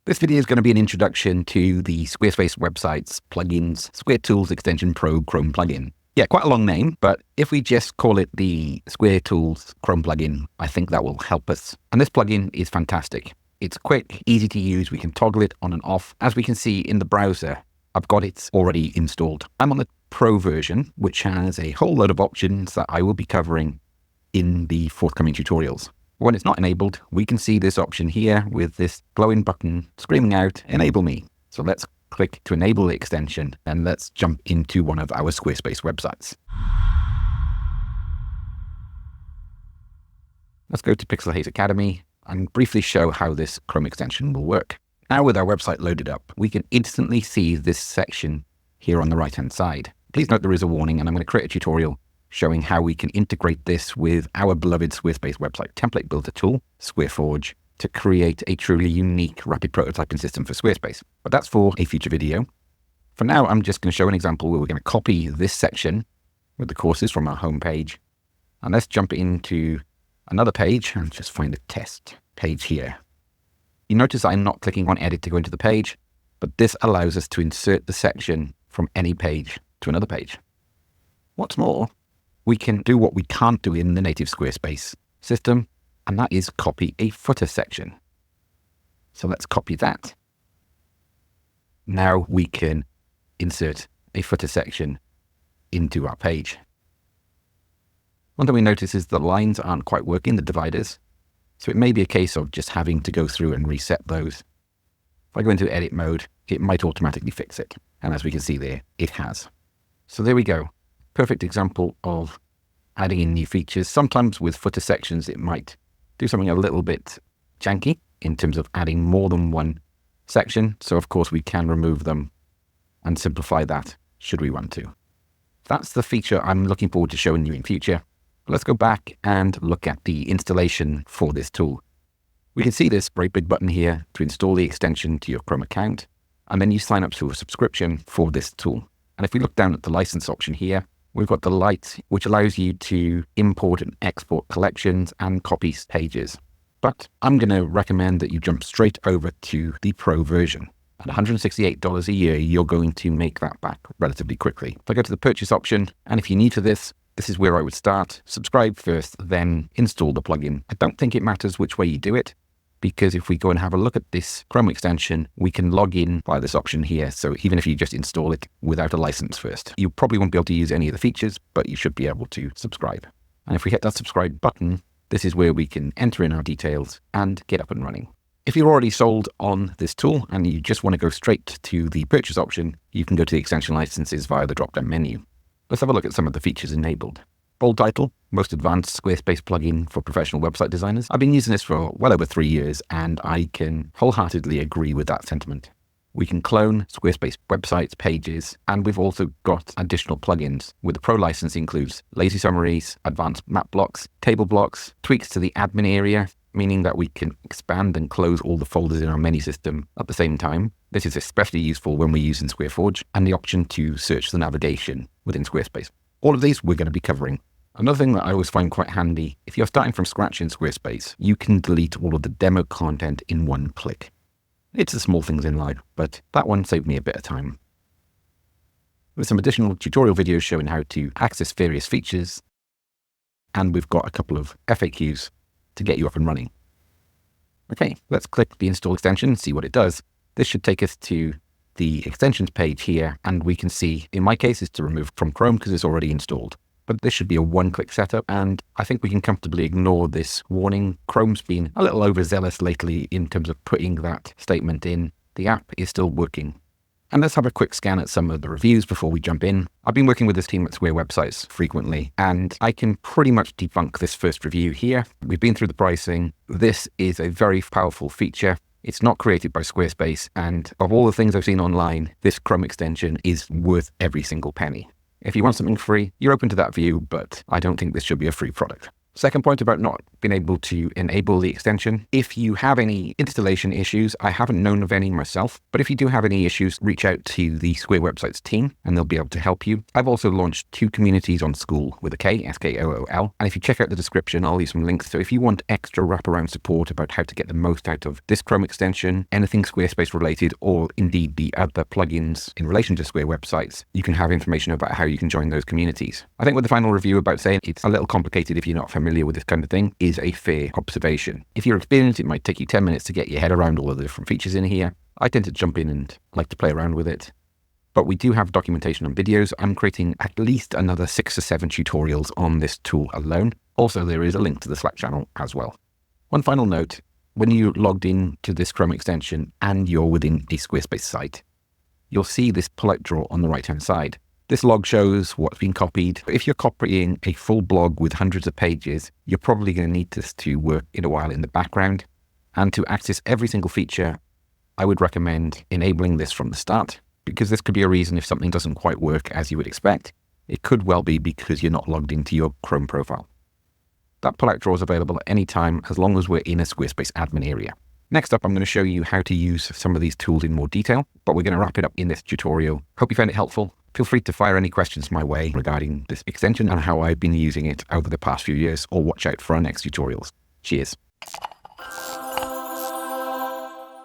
This video is going to be an introduction to the Squarespace websites, plugins, SquareTools Extension Pro Chrome plugin. Yeah, quite a long name, but if we just call it the SquareTools Chrome plugin, I think that will help us. And this plugin is fantastic. It's quick, easy to use. We can toggle it on and off. As we can see in the browser, I've got it already installed. I'm on the Pro version, which has a whole load of options that I will be covering in the forthcoming tutorials. When it's not enabled, we can see this option here with this glowing button screaming out, enable me. So let's click to enable the extension and let's jump into one of our Squarespace websites. Let's go to Pixel Haze Academy and briefly show how this Chrome extension will work. Now with our website loaded up, we can instantly see this section here on the right-hand side. Please note there is a warning, and I'm going to create a tutorial showing how we can integrate this with our beloved Squarespace website template builder tool, SquareForge, to create a truly unique rapid prototyping system for Squarespace. But that's for a future video. For now, I'm just going to show an example where we're going to copy this section with the courses from our home page. And let's jump into another page and just find a test page here. You notice I'm not clicking on edit to go into the page, but this allows us to insert the section from any page to another page. What's more, we can do what we can't do in the native Squarespace system, and that is copy a footer section. So let's copy that. Now we can insert a footer section into our page. One thing we notice is the lines aren't quite working, the dividers. So it may be a case of just having to go through and reset those. If I go into edit mode, it might automatically fix it. And as we can see there, it has. So there we go. Perfect example of adding in new features. Sometimes with footer sections, it might do something a little bit janky in terms of adding more than one section. So of course we can remove them and simplify that should we want to. That's the feature I'm looking forward to showing you in future. Let's go back and look at the installation for this tool. We can see this very big button here to install the extension to your Chrome account, and then you sign up to a subscription for this tool. And if we look down at the license option here, we've got the Lite, which allows you to import and export collections and copy pages. But I'm going to recommend that you jump straight over to the Pro version. At $168 a year, you're going to make that back relatively quickly. If I go to the purchase option, and if you're new to this, this is where I would start. Subscribe first, then install the plugin. I don't think it matters which way you do it, because if we go and have a look at this Chrome extension, we can log in via this option here. So even if you just install it without a license first, you probably won't be able to use any of the features, but you should be able to subscribe. And if we hit that subscribe button, this is where we can enter in our details and get up and running. If you're already sold on this tool and you just want to go straight to the purchase option, you can go to the extension licenses via the drop-down menu. Let's have a look at some of the features enabled. Bold title, most advanced Squarespace plugin for professional website designers. I've been using this for well over 3 years, and I can wholeheartedly agree with that sentiment. We can clone Squarespace websites, pages, and we've also got additional plugins. With the Pro license includes lazy summaries, advanced map blocks, table blocks, tweaks to the admin area, meaning that we can expand and close all the folders in our menu system at the same time. This is especially useful when we're using SquareForge, and the option to search the navigation within Squarespace. All of these we're going to be covering. Another thing that I always find quite handy, if you're starting from scratch in Squarespace, you can delete all of the demo content in one click. It's the small things in life, but that one saved me a bit of time. With some additional tutorial videos showing how to access various features, and we've got a couple of FAQs to get you up and running. Okay, let's click the install extension and see what it does. This should take us to the extensions page here, and we can see, in my case, it's to remove from Chrome because it's already installed. But this should be a one-click setup, and I think we can comfortably ignore this warning. Chrome's been a little overzealous lately in terms of putting that statement in. The app is still working. And let's have a quick scan at some of the reviews before we jump in. I've been working with this team at Square Websites frequently, and I can pretty much debunk this first review here. We've been through the pricing. This is a very powerful feature. It's not created by Squarespace, and of all the things I've seen online, this Chrome extension is worth every single penny. If you want something free, you're open to that view, but I don't think this should be a free product. Second point about not being able to enable the extension. If you have any installation issues, I haven't known of any myself, but if you do have any issues, reach out to the Square Websites team and they'll be able to help you. I've also launched 2 communities on Skool with a K, Skool. And if you check out the description, I'll leave some links. So if you want extra wraparound support about how to get the most out of this Chrome extension, anything Squarespace related, or indeed the other plugins in relation to Square Websites, you can have information about how you can join those communities. I think with the final review about saying it's a little complicated if you're not familiar with this kind of thing is a fair observation. If you're experienced, it might take you 10 minutes to get your head around all of the different features in here. I tend to jump in and like to play around with it. But we do have documentation on videos. I'm creating at least another 6 or 7 tutorials on this tool alone. Also, there is a link to the Slack channel as well. One final note, when you logged in to this Chrome extension and you're within a Squarespace site, you'll see this pull-out drawer on the right-hand side. This log shows what's been copied. If you're copying a full blog with hundreds of pages, you're probably going to need this to work in a while in the background. And to access every single feature, I would recommend enabling this from the start, because this could be a reason if something doesn't quite work as you would expect. It could well be because you're not logged into your Chrome profile. That pull-out drawer is available at any time as long as we're in a Squarespace admin area. Next up, I'm going to show you how to use some of these tools in more detail, but we're going to wrap it up in this tutorial. Hope you found it helpful. Feel free to fire any questions my way regarding this extension and how I've been using it over the past few years, or watch out for our next tutorials. Cheers.